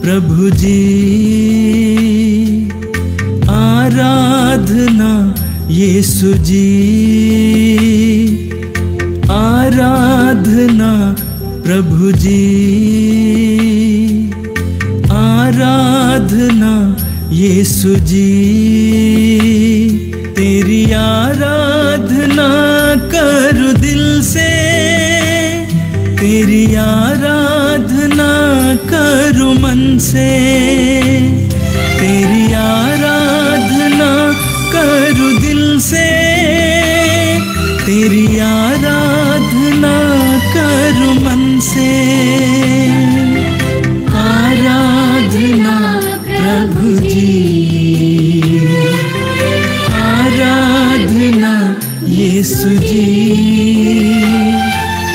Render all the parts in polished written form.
प्रभु जी, आराधना यीशु जी, आराधना प्रभु जी, आराधना यीशु जी। तेरी आराधना करूं दिल से, तेरी आराधना करूं मन से, तेरी आराधना करूं दिल से, तेरी आराधना करूं मन से। आराधना प्रभु जी, आराधना यीशु जी,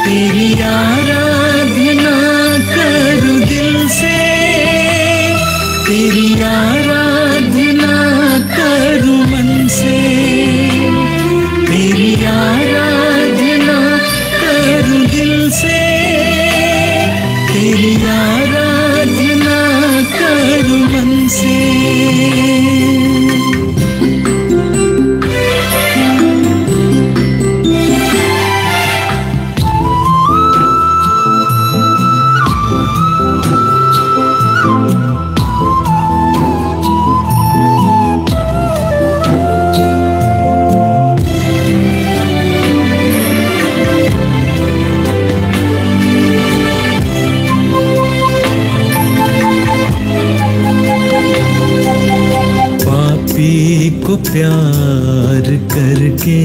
तेरी आराधना करूं दिल से, तेरी आराधना करूं मन से, तेरी आराधना करूं दिल से, तेरी आराधना करूं मन से। को प्यार करके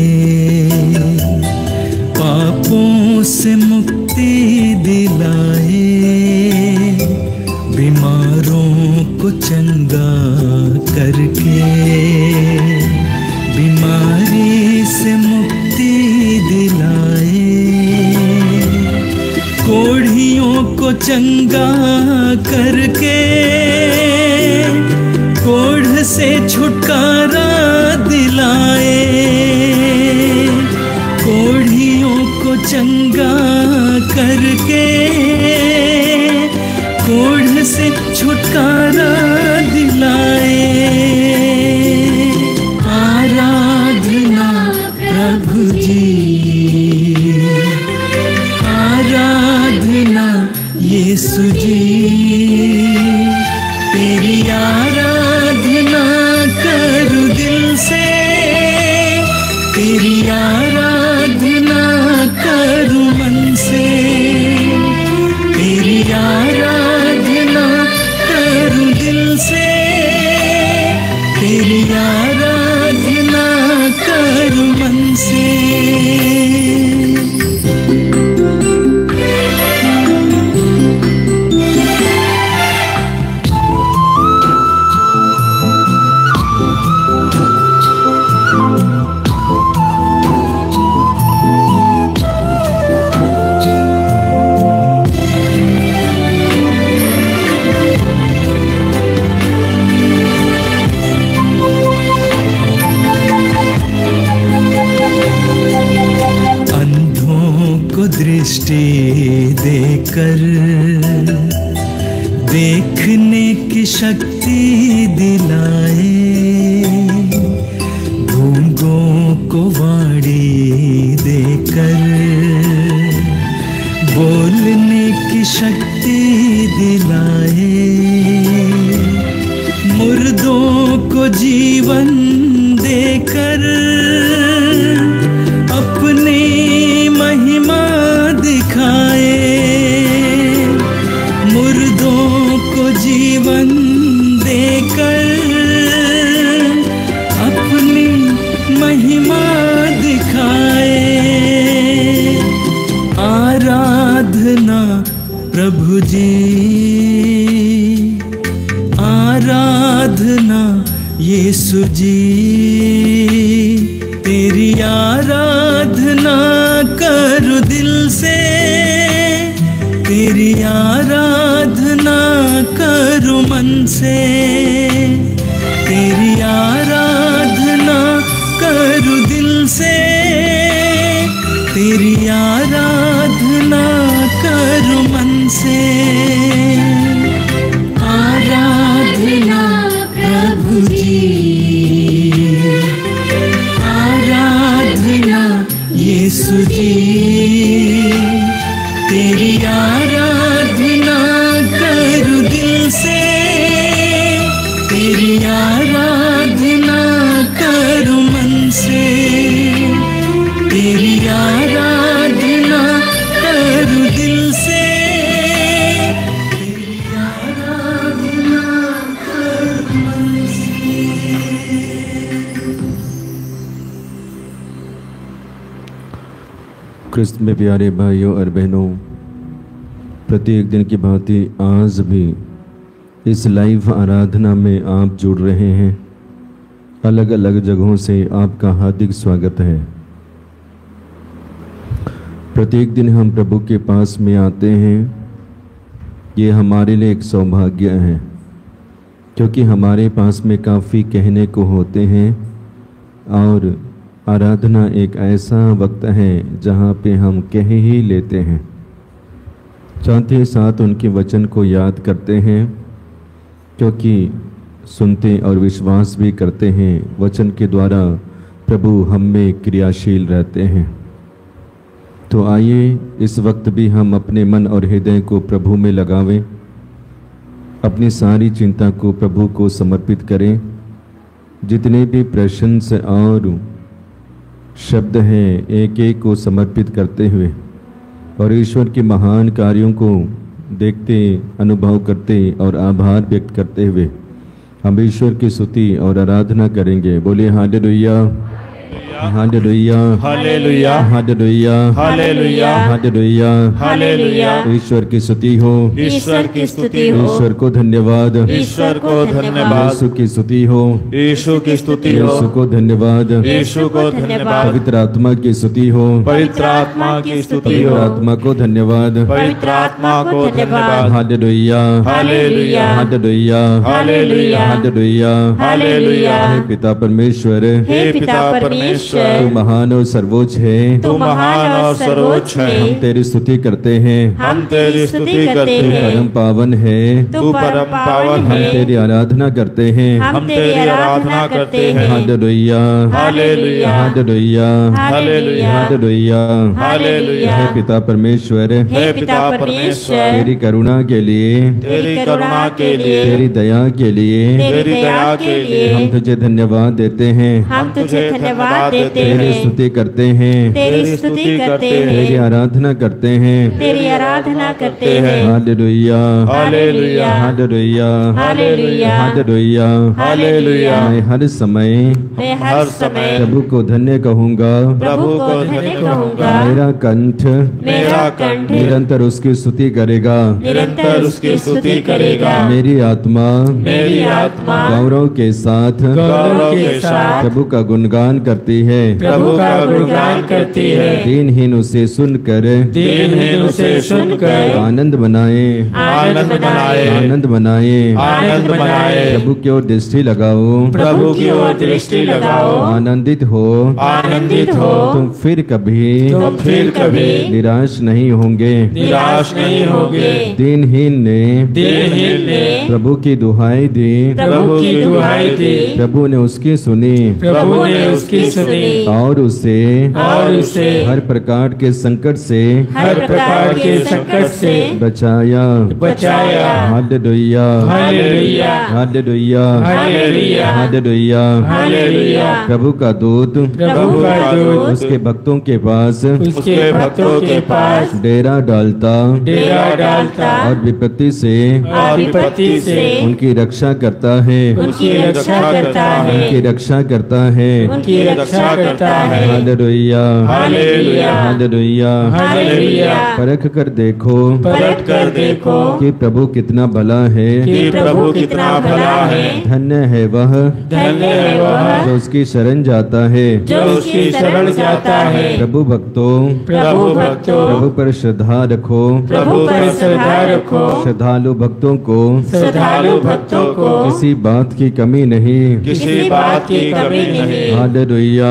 पापों से मुक्ति दिलाए, बीमारों को चंगा करके बीमारी से मुक्ति दिलाए, कोढ़ियों को चंगा करके कोढ़ से छुटकारा दिलाए, कोढ़ियों को चंगा करके कोढ़ से छुटकारा दिलाए। आराधना प्रभु जी, आराधना यीशु जी, तेरी आराधना करूं दिल से, तेरी आराधना करूं मन से, तेरी आराधना करूं दिल से, तेरी आराधना करूं मन से। दृष्टि देकर देखने की शक्ति दिलाए, गूंगों को वाणी देकर बोलने की शक्ति दिलाए, मुर्दों को जीवन देकर अपनी महिमा दिखाए, मुर्दों को जीवन देकर अपनी महिमा दिखाए। आराधना प्रभु जी, आराधना यीशु जी, तेरी आराधना करूं दिल से, तेरी आराधना करूं मन से, तेरी आराधना करूं दिल से, तेरी आराधना करूं मन से। यीशु जी तेरी आराधना करूं दिल से, तेरी आराधना करूं मन से, तेरी आराधना करूं दिल से, तेरी आराधना करूं मन से। क्रिस्त में प्यारे भाइयों और बहनों, प्रत्येक दिन की भांति आज भी इस लाइव आराधना में आप जुड़ रहे हैं। अलग अलग जगहों से आपका हार्दिक स्वागत है। प्रत्येक दिन हम प्रभु के पास में आते हैं। ये हमारे लिए एक सौभाग्य है, क्योंकि हमारे पास में काफ़ी कहने को होते हैं और आराधना एक ऐसा वक्त है जहाँ पे हम कह ही लेते हैं, साथ ही साथ उनके वचन को याद करते हैं, क्योंकि सुनते और विश्वास भी करते हैं। वचन के द्वारा प्रभु हम में क्रियाशील रहते हैं। तो आइए इस वक्त भी हम अपने मन और हृदय को प्रभु में लगावें, अपनी सारी चिंता को प्रभु को समर्पित करें। जितने भी प्रशंसा और शब्द हैं एक एक को समर्पित करते हुए और ईश्वर के महान कार्यों को देखते, अनुभव करते और आभार व्यक्त करते हुए हम ईश्वर की स्तुति और आराधना करेंगे। बोलिए hallelujah, hallelujah, hallelujah, hallelujah, hallelujah, hallelujah, hallelujah. ईश्वर की स्तुति हो, ईश्वर की स्तुति हो, ईश्वर को धन्यवाद, ईश्वर को धन्यवाद। यीशु की स्तुति हो, यीशु की स्तुति हो, यीशु को धन्यवाद, यीशु को धन्यवाद। पवित्र आत्मा की स्तुति हो, पवित्र आत्मा की स्तुति पवित्र हो, आत्मा को धन्यवाद, पवित्र आत्मा को धन्यवाद। Hallelujah, hallelujah, hallelujah, hallelujah, hallelujah, hallelujah. हे पिता परमेश्वर, हे पिता परमेश्वर, तू महान और सर्वोच्च है, तू महान और सर्वोच्च है। हम तेरी स्तुति करते हैं, हम तेरी स्तुति करते हैं। परम पावन है, तू परम पावन हम है। तेरी आराधना करते हैं। हम तेरी आराधना करते हैं। Hallelujah, hallelujah, hallelujah, hallelujah, hallelujah. Hallelujah. हे पिता परमेश्वर, हे पिता परमेश्वर, तेरी करुणा के लिए, तेरी करुणा के लिए, तेरी दया के लिए तेरी दया के लिए हम तुझे धन्यवाद देते हैं, हम तुझे धन्यवाद देते तेरी हैं। स्तुति करते हैं, तेरी स्तुति करते तेरी हैं, आराधना करते हैं। तेरी आराधना करते हैं। Hallelujah, hallelujah, hallelujah, hallelujah, hallelujah, hallelujah. मैं हर समय मैं हर समय प्रभु को धन्य कहूँगा, प्रभु को धन्य कहूँगा। मेरा कंठ मेरा कंठ निरंतर उसकी स्तुति करेगा, निरंतर उसकी स्तुति करेगा। मेरी आत्मा मेरी आत्मा गौरव के साथ गौरव के साथ प्रभु का गुणगान करती है। प्रभु का गुणगान करती है। दीनहीन उसे सुनकर दीनहीन उसे सुनकर आनंद मनाए, आनंद मनाए, आनंद मनाए, आनंद मनाए। प्रभु की ओर दृष्टि लगाओ, प्रभु की ओर दृष्टि लगाओ, आनंदित हो, आनंदित हो। तुम फिर कभी निराश नहीं होंगे। निराश नहीं होगे। दीनहीन ने दीनहीन ने प्रभु की दुहाई दी, प्रभु की दुहाई दी, प्रभु ने उसकी सुनी प्रभु ने उसकी सुनी और उसे हर प्रकार के संकट से बचाया। Hallelujah, hallelujah, hallelujah, hallelujah, hallelujah. Hallelujah. प्रभु का दूत उसके भक्तों के पास डेरा डालता और विपत्ति से उनकी रक्षा करता है, उनकी रक्षा करता है, उनकी रक्षा करता है। उनकी रक्षा करता है। Hallelujah, hallelujah, hallelujah, hallelujah. परख कर देखो कि प्रभु कितना भला है, प्रभु कितना भला है। धन्य है वह जो उसकी शरण जाता है। प्रभु भक्तों प्रभु पर श्रद्धा रखो, श्रद्धालु भक्तों को किसी बात की कमी नहीं। किसी बात की कमी नहीं। हालेलुया,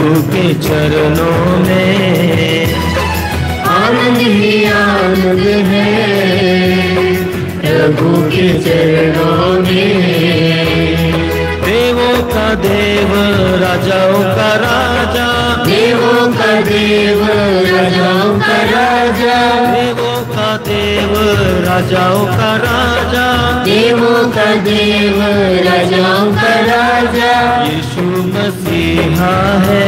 प्रभु के चरणों में आनंद ही आनंद है, प्रभु के चरणों में। देवों का देव राजाओं का राजा, देवों का देव राजाओं का राजा, देवों का देव राजाओं का राजा, देवों का देव राजाओं का राजा। यीशु मसीहा है,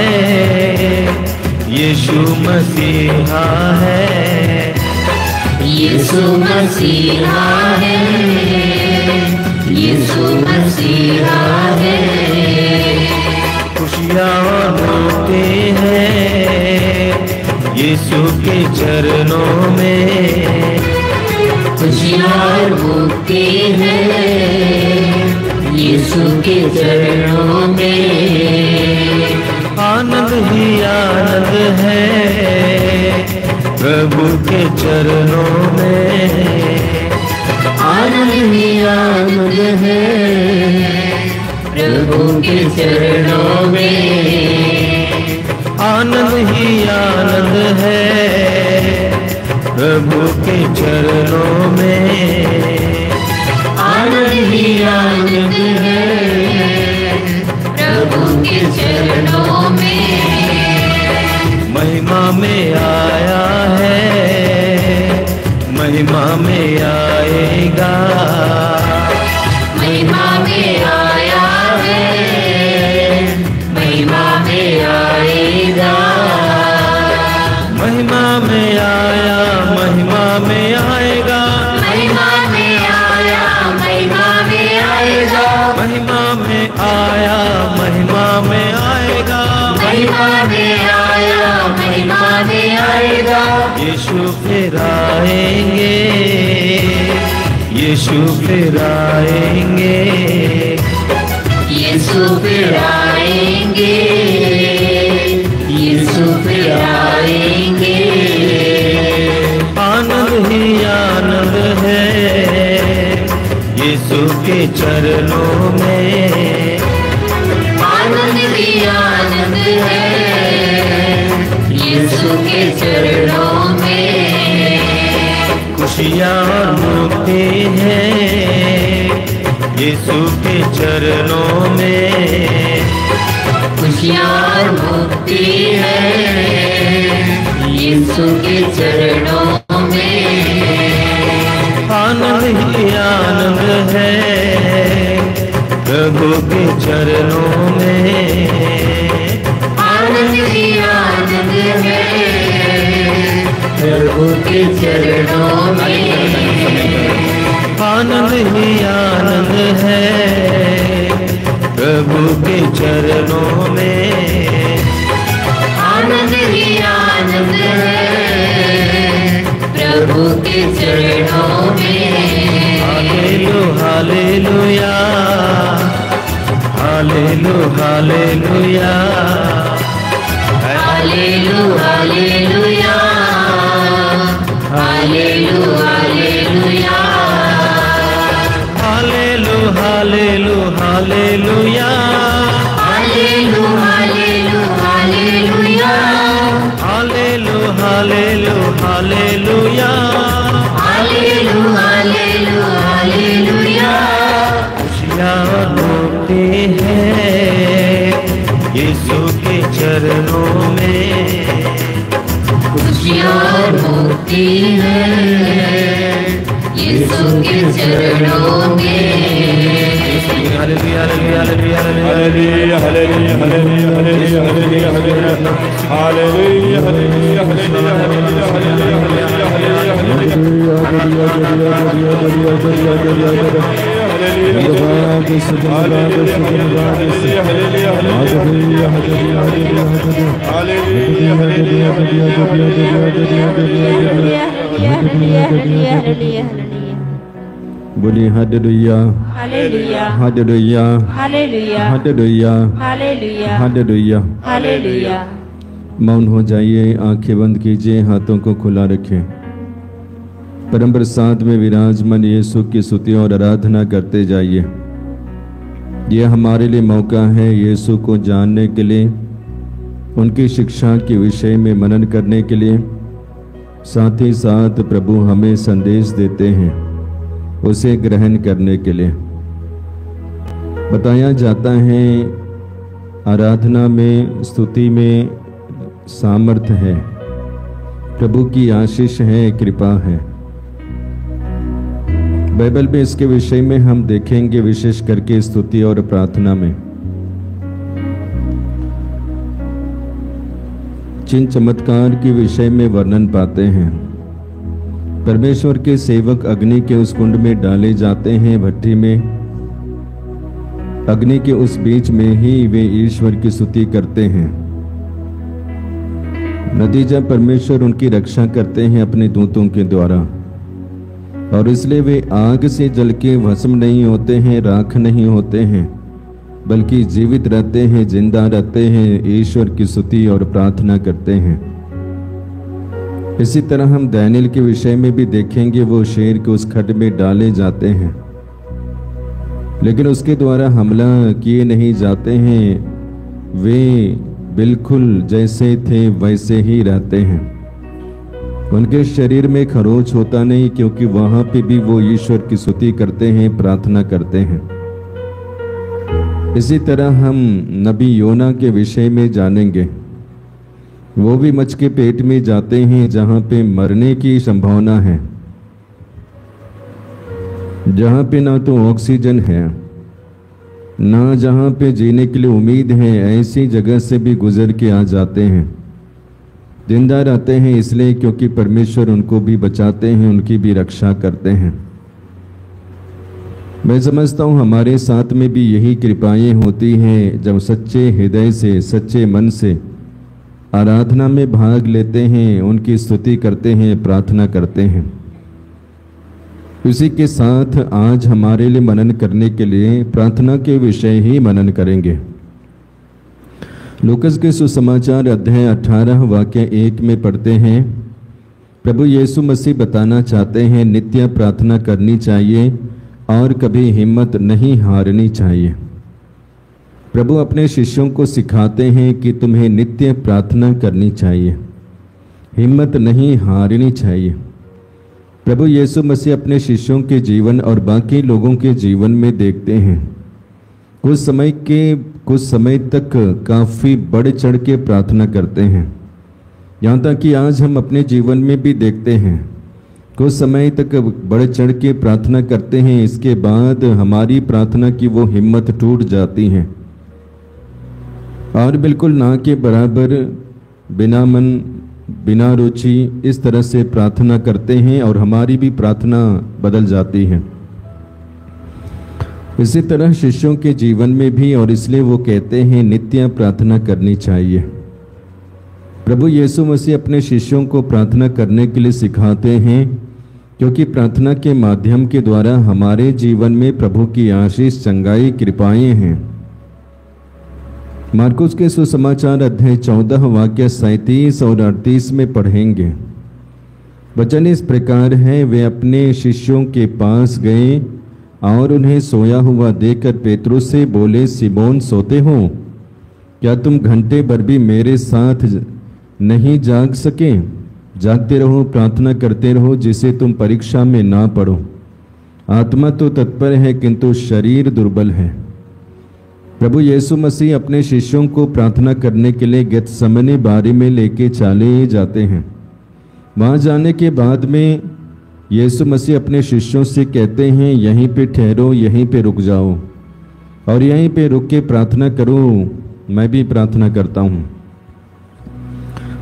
यीशु मसीहा है, यीशु मसीहा है, यीशु मसीहा है। खुशियाँ होते हैं यीशु के चरणों में, खुशियाँ होते हैं यीशु के चरणों में। आनंद ही आनंद है प्रभु के चरणों में, आनंद ही आनंद है प्रभु के चरणों में। आनंद ही आनंद है प्रभु के चरणों में, आनंद ही आनंद है प्रभु के चरणों में। महिमा में आया है, महिमा में आएगा, महिमा में आया है, महिमा में आएगा। महिमा में आया, महिमा में आएगा, महिमा में आया, महिमा में आएगा, महिमा में आया, महिमा में आएगा, महिमा में आया, महिमा में आएगा। यीशु फिर आएंगे, यीशु फिर आएंगे, यीशु फिर आएंगे, यीशु फिर आएंगे। आनंद ही आनंद है यीशु के चरणों में, आनंद ही आनंद है यीशु के चरणों में। खुशियाँ मुक्ति है यीशु के चरणों में, खुशियाँ मुक्ति है यीशु के चरणों में। आनंद ही आनंद है प्रभु के चरणों में, आनंद ही आनंद है प्रभु के चरणों में। आनंद ही आनंद है प्रभु के चरणों में, आनंद ही आनंद है प्रभु के चरणों में। Hallelujah, hallelujah, hallelujah, hallelujah, hallelujah, hallelujah, hallelujah, hallelujah, hallelujah, hallelujah, hallelujah, hallelujah, hallelujah, hallelujah, hallelujah. खुशियाँ होती हैं यीशु के चरणों में, खुशियाँ होती हैं यीशु के चरणों में। Hallelujah, hallelujah, hallelujah, hallelujah, hallelujah, hallelujah, hallelujah, hallelujah, बोलिए hallelujah, hallelujah, hallelujah, hallelujah, hallelujah, hallelujah, hallelujah. Hallelujah. मौन हो जाइए, आंखें बंद कीजिए, हाथों को खुला रखें। परम प्रसाद में विराजमान यीशु की स्तुति और आराधना करते जाइए। यह हमारे लिए मौका है यीशु को जानने के लिए, उनकी शिक्षा के विषय में मनन करने के लिए, साथ ही साथ प्रभु हमें संदेश देते हैं उसे ग्रहण करने के लिए। बताया जाता है आराधना में, स्तुति में सामर्थ्य है, प्रभु की आशीष है, कृपा है। बाइबल में इसके विषय में हम देखेंगे, विशेष करके स्तुति और प्रार्थना में चिन्ह चमत्कार के विषय में वर्णन पाते हैं। परमेश्वर के सेवक अग्नि के उस कुंड में डाले जाते हैं, भट्ठी में, अग्नि के उस बीच में ही वे ईश्वर की स्तुति करते हैं। नतीजा परमेश्वर उनकी रक्षा करते हैं अपने दूतों के द्वारा, और इसलिए वे आग से जल के भस्म नहीं होते हैं, राख नहीं होते हैं, बल्कि जीवित रहते हैं, जिंदा रहते हैं, ईश्वर की स्तुति और प्रार्थना करते हैं। इसी तरह हम दानियेल के विषय में भी देखेंगे। वो शेर के उस खड्ड में डाले जाते हैं, लेकिन उसके द्वारा हमला किए नहीं जाते हैं। वे बिल्कुल जैसे थे वैसे ही रहते हैं। उनके शरीर में खरोच होता नहीं, क्योंकि वहां पे भी वो ईश्वर की स्तुति करते हैं, प्रार्थना करते हैं। इसी तरह हम नबी योना के विषय में जानेंगे। वो भी मच्छ के पेट में जाते हैं, जहां पे मरने की संभावना है, जहां पे ना तो ऑक्सीजन है, ना जहां पे जीने के लिए उम्मीद है। ऐसी जगह से भी गुजर के आ जाते हैं, जिंदा रहते हैं, इसलिए क्योंकि परमेश्वर उनको भी बचाते हैं, उनकी भी रक्षा करते हैं। मैं समझता हूँ हमारे साथ में भी यही कृपाएं होती हैं, जब सच्चे हृदय से, सच्चे मन से आराधना में भाग लेते हैं, उनकी स्तुति करते हैं, प्रार्थना करते हैं। इसी के साथ आज हमारे लिए मनन करने के लिए प्रार्थना के विषय ही मनन करेंगे। लूकस के सुसमाचार अध्याय 18 वाक्य 1 में पढ़ते हैं, प्रभु यीशु मसीह बताना चाहते हैं नित्य प्रार्थना करनी चाहिए और कभी हिम्मत नहीं हारनी चाहिए। प्रभु अपने शिष्यों को सिखाते हैं कि तुम्हें नित्य प्रार्थना करनी चाहिए, हिम्मत नहीं हारनी चाहिए। प्रभु यीशु मसीह अपने शिष्यों के जीवन और बाकी लोगों के जीवन में देखते हैं, कुछ समय तक काफ़ी बढ़ चढ़ के प्रार्थना करते हैं। यहाँ तक कि आज हम अपने जीवन में भी देखते हैं, कुछ समय तक बढ़ चढ़ के प्रार्थना करते हैं, इसके बाद हमारी प्रार्थना की वो हिम्मत टूट जाती है और बिल्कुल ना के बराबर, बिना मन, बिना रुचि, इस तरह से प्रार्थना करते हैं और हमारी भी प्रार्थना बदल जाती है। इसी तरह शिष्यों के जीवन में भी, और इसलिए वो कहते हैं नित्य प्रार्थना करनी चाहिए। प्रभु यीशु मसीह अपने शिष्यों को प्रार्थना करने के लिए सिखाते हैं, क्योंकि प्रार्थना के माध्यम के द्वारा हमारे जीवन में प्रभु की आशीष, चंगाई, कृपाएं हैं। मार्कुस के सुसमाचार अध्याय 14 वाक्य 37 और 38 में पढ़ेंगे। वचन इस प्रकार है, वे अपने शिष्यों के पास गए और उन्हें सोया हुआ देखकर पेतरुस से बोले, सिमोन सोते हो? क्या तुम घंटे भर भी मेरे साथ नहीं जाग सके? जागते रहो, प्रार्थना करते रहो, जिसे तुम परीक्षा में ना पड़ो। आत्मा तो तत्पर है, किंतु शरीर दुर्बल है। प्रभु यीशु मसीह अपने शिष्यों को प्रार्थना करने के लिए गेतसमनी बारी में लेके चले जाते हैं। वहाँ जाने के बाद में यीशु मसीह अपने शिष्यों से कहते हैं, यहीं पे ठहरो, यहीं पे रुक जाओ और यहीं पे रुक के प्रार्थना करो, मैं भी प्रार्थना करता हूँ।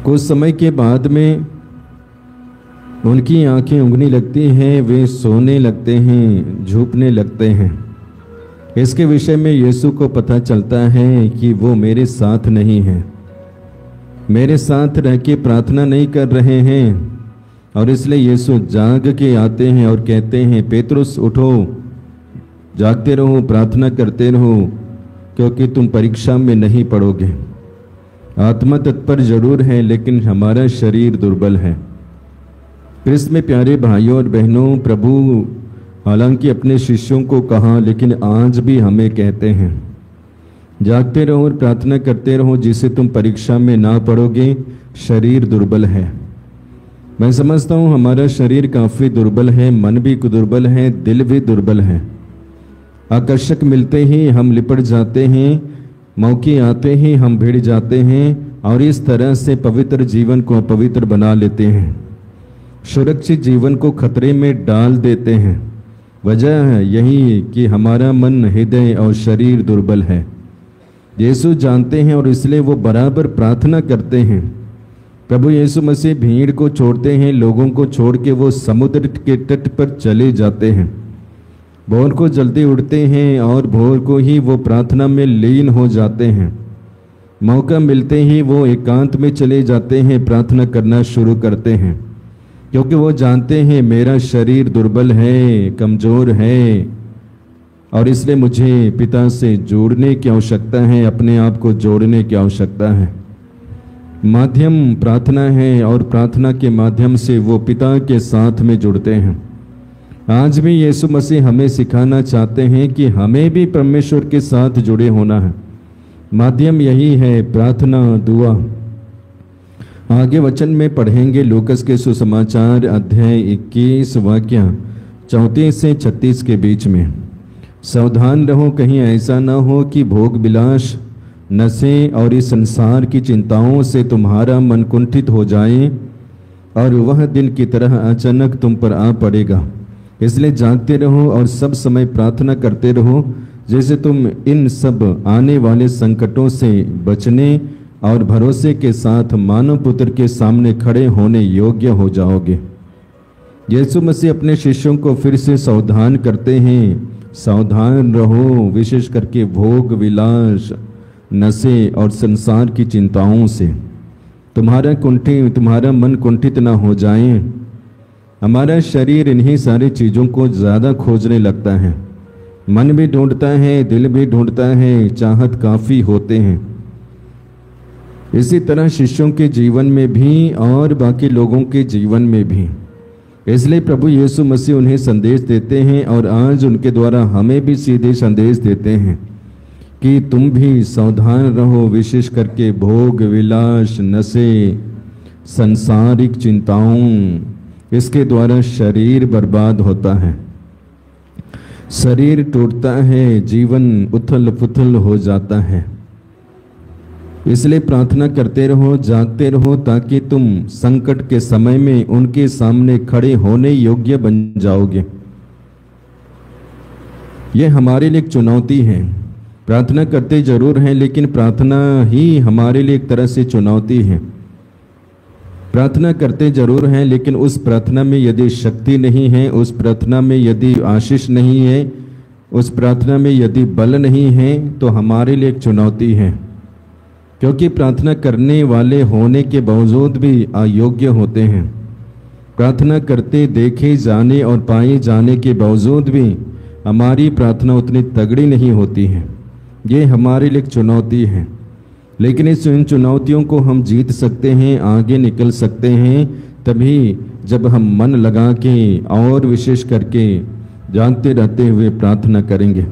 कुछ समय के बाद में उनकी आंखें उंगने लगती हैं, वे सोने लगते हैं, झुकने लगते हैं। इसके विषय में यीशु को पता चलता है कि वो मेरे साथ नहीं है, मेरे साथ रह के प्रार्थना नहीं कर रहे हैं, और इसलिए यीशु जाग के आते हैं और कहते हैं, पेतरुस उठो, जागते रहो, प्रार्थना करते रहो, क्योंकि तुम परीक्षा में नहीं पड़ोगे। आत्मा तत्पर जरूर है, लेकिन हमारा शरीर दुर्बल है। क्रिस्त में प्यारे भाइयों और बहनों, प्रभु हालांकि अपने शिष्यों को कहा, लेकिन आज भी हमें कहते हैं जागते रहो और प्रार्थना करते रहो, जिससे तुम परीक्षा में ना पड़ोगे। शरीर दुर्बल है। मैं समझता हूँ हमारा शरीर काफ़ी दुर्बल है, मन भी दुर्बल है, दिल भी दुर्बल है। आकर्षक मिलते ही हम लिपट जाते हैं, मौके आते ही हम भिड़ जाते हैं और इस तरह से पवित्र जीवन को अपवित्र बना लेते हैं, सुरक्षित जीवन को खतरे में डाल देते हैं। वजह है यही कि हमारा मन, हृदय और शरीर दुर्बल है। यीशु जानते हैं और इसलिए वो बराबर प्रार्थना करते हैं। प्रभु यीशु मसीह भीड़ को छोड़ते हैं, लोगों को छोड़ के वो समुद्र के तट पर चले जाते हैं। भोर को जल्दी उठते हैं और भोर को ही वो प्रार्थना में लीन हो जाते हैं। मौका मिलते ही वो एकांत में चले जाते हैं, प्रार्थना करना शुरू करते हैं, क्योंकि वो जानते हैं मेरा शरीर दुर्बल है, कमज़ोर है और इसलिए मुझे पिता से जोड़ने की आवश्यकता है, अपने आप को जोड़ने की आवश्यकता है। माध्यम प्रार्थना है और प्रार्थना के माध्यम से वो पिता के साथ में जुड़ते हैं। आज भी यीशु मसीह हमें सिखाना चाहते हैं कि हमें भी परमेश्वर के साथ जुड़े होना है। माध्यम यही है, प्रार्थना, दुआ। आगे वचन में पढ़ेंगे लूकस के सुसमाचार अध्याय 21 वाक्य 34 से 36 के बीच में। सावधान रहो, कहीं ऐसा ना हो कि भोग विलास, नशे और इस संसार की चिंताओं से तुम्हारा मन कुंठित हो जाए और वह दिन की तरह अचानक तुम पर आ पड़ेगा। इसलिए जागते रहो और सब समय प्रार्थना करते रहो, जैसे तुम इन सब आने वाले संकटों से बचने और भरोसे के साथ मानव पुत्र के सामने खड़े होने योग्य हो जाओगे। यीशु मसीह अपने शिष्यों को फिर से सावधान करते हैं, सावधान रहो, विशेष करके भोग विलास, नशे और संसार की चिंताओं से तुम्हारा मन कुंठित ना हो जाए। हमारा शरीर इन्हीं सारी चीज़ों को ज़्यादा खोजने लगता है। मन भी ढूंढता है, दिल भी ढूंढता है, चाहत काफ़ी होते हैं। इसी तरह शिष्यों के जीवन में भी और बाकी लोगों के जीवन में भी। इसलिए प्रभु यीशु मसीह उन्हें संदेश देते हैं और आज उनके द्वारा हमें भी सीधे संदेश देते हैं कि तुम भी सावधान रहो, विशेष करके भोग विलास, नशे, सांसारिक चिंताओं, इसके द्वारा शरीर बर्बाद होता है, शरीर टूटता है, जीवन उथल पुथल हो जाता है। इसलिए प्रार्थना करते रहो, जागते रहो, ताकि तुम संकट के समय में उनके सामने खड़े होने योग्य बन जाओगे। यह हमारे लिए एक चुनौती है। प्रार्थना करते जरूर हैं, लेकिन प्रार्थना ही हमारे लिए एक तरह से चुनौती है। प्रार्थना करते जरूर हैं, लेकिन उस प्रार्थना में यदि शक्ति नहीं है, उस प्रार्थना में यदि आशीष नहीं है, उस प्रार्थना में यदि बल नहीं है, तो हमारे लिए एक चुनौती है। क्योंकि प्रार्थना करने वाले होने के बावजूद भी अयोग्य होते हैं। प्रार्थना करते देखे जाने और पाए जाने के बावजूद भी हमारी प्रार्थना उतनी तगड़ी नहीं होती है। ये हमारे लिए एक चुनौती है, लेकिन इन चुनौतियों को हम जीत सकते हैं, आगे निकल सकते हैं तभी जब हम मन लगा के और विशेष करके जानते रहते हुए प्रार्थना करेंगे।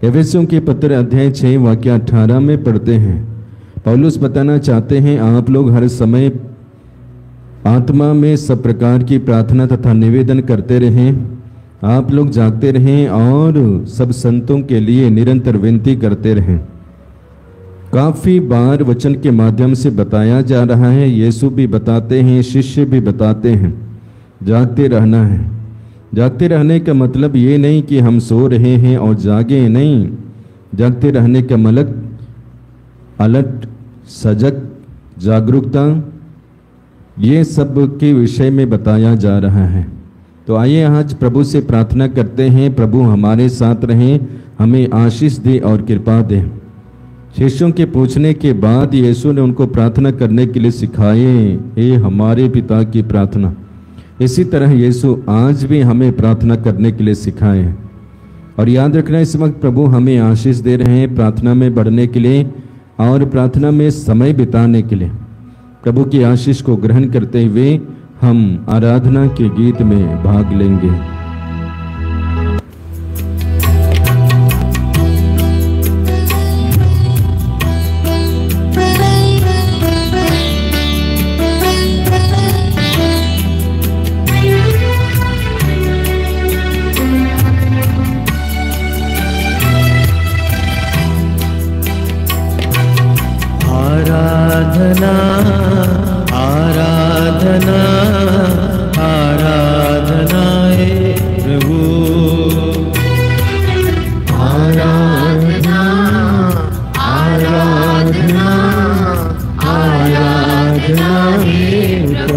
एफेसियों के पत्र अध्याय 6 वाक्य 18 में पढ़ते हैं, पौलुस बताना चाहते हैं, आप लोग हर समय आत्मा में सब प्रकार की प्रार्थना तथा निवेदन करते रहें। आप लोग जागते रहें और सब संतों के लिए निरंतर विनती करते रहें। काफ़ी बार वचन के माध्यम से बताया जा रहा है, यीशु भी बताते हैं, शिष्य भी बताते हैं, जागते रहना है। जागते रहने का मतलब ये नहीं कि हम सो रहे हैं और जागे नहीं। जागते रहने का मतलब अलर्ट, सजग, जागरूकता, ये सब के विषय में बताया जा रहा है। तो आइए आज प्रभु से प्रार्थना करते हैं, प्रभु हमारे साथ रहें, हमें आशीष दे और कृपा दे। शिष्यों के पूछने के बाद यीशु ने उनको प्रार्थना करने के लिए सिखाए, हे हमारे पिता की प्रार्थना। इसी तरह यीशु आज भी हमें प्रार्थना करने के लिए सिखाए। और याद रखना, इस वक्त प्रभु हमें आशीष दे रहे हैं प्रार्थना में बढ़ने के लिए और प्रार्थना में समय बिताने के लिए। प्रभु की आशीष को ग्रहण करते हुए हम आराधना के गीत में भाग लेंगे।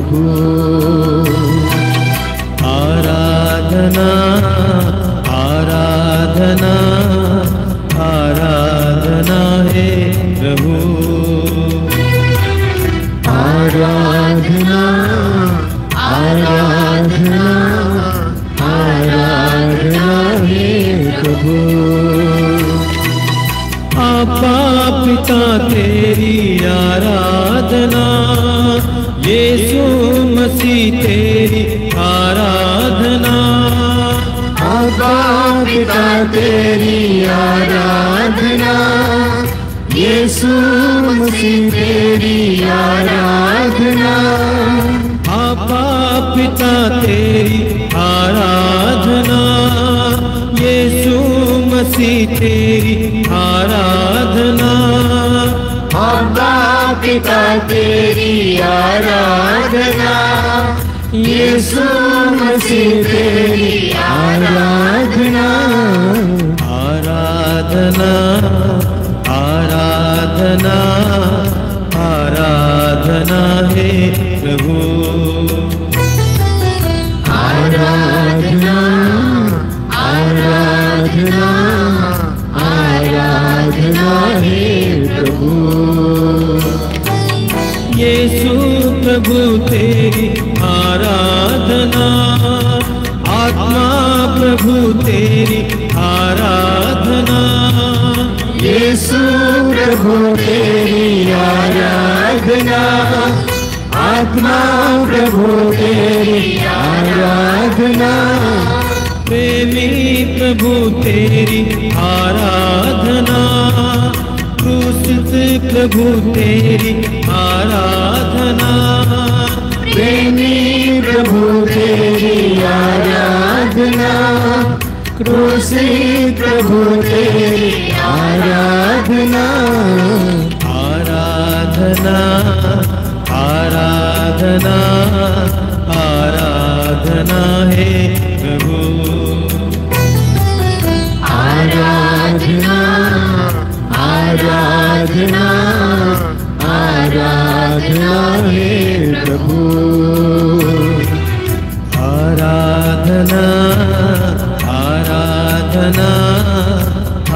प्रभु। आराधना आराधना आराधना हे प्रभु। आराधना आराधना आराधना हे प्रभु। आपा पिता तेरी आराधना, यीशु मसीह तेरी आराधना। आपा पिता तेरी आराधना, यीशु मसीह तेरी आराधना। आपा पिता तेरी आराधना, यीशु मसीह तेरी आराधना। आपा पिता तेरी आराधना, यीशु मसीह तेरी आराधना। आराधना आराधना आराधना हे प्रभु। आराधना आराधना आराधना हे प्रभु। यीशु प्रभु तेरी आराधना, आत्मा प्रभु तेरी आराधना। यीशु प्रभु तेरी आराधना, आत्मा प्रभु तेरी आराधना। प्रेमी प्रभु तेरी आराधना, क्रूसित प्रभु तेरी आराधना। प्रेमी प्रभु तेरी आराधना, क्रूसित प्रभु तेरी आराधना। आराधना आराधना आराधना हे प्रभु। आराधना आराधना आराधना हे प्रभु। आराधना आराधना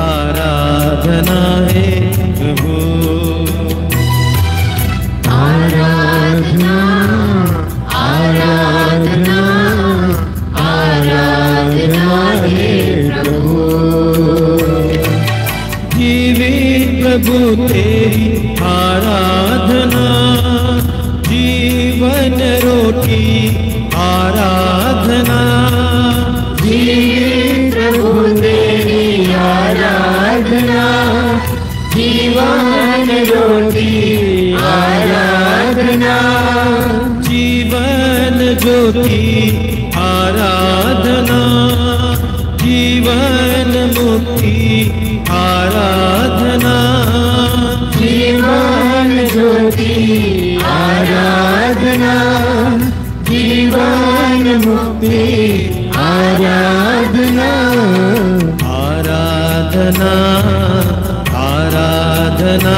आराधना हे प्रभु। आराधना आराधना आराधना हे प्रभु। जीवित प्रभु तेरी आराधना, जीवन रोटी आराधना। जीवित प्रभु तेरी आराधना, जीवन रोटी आराधना। जीवन ज्योति आराधना, जीवन मुक्ति आराधना। जीवन ज्योति आराधना, जीवन मुक्ति आराधना। आराधना आराधना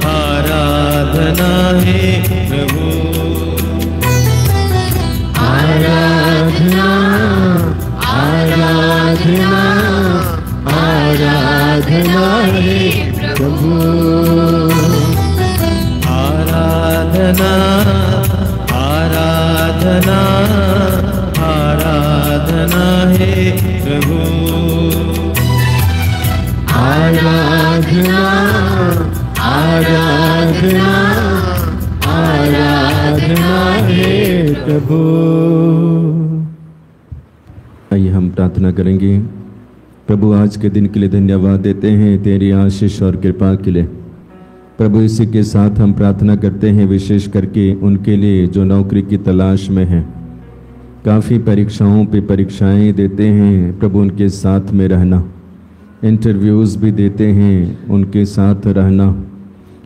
आराधना हे प्रभु। आराधना आराधना आराधना हे प्रभु। आराधना आराधना आराधना हे प्रभु। आराधना आराधना आराधना हे प्रभु। आइए हम प्रार्थना करेंगे। प्रभु आज के दिन के लिए धन्यवाद देते हैं तेरी आशीष और कृपा के लिए। प्रभु इसी के साथ हम प्रार्थना करते हैं विशेष करके उनके लिए जो नौकरी की तलाश में हैं, काफ़ी परीक्षाओं पे परीक्षाएं देते हैं। प्रभु उनके साथ में रहना, इंटरव्यूज़ भी देते हैं, उनके साथ रहना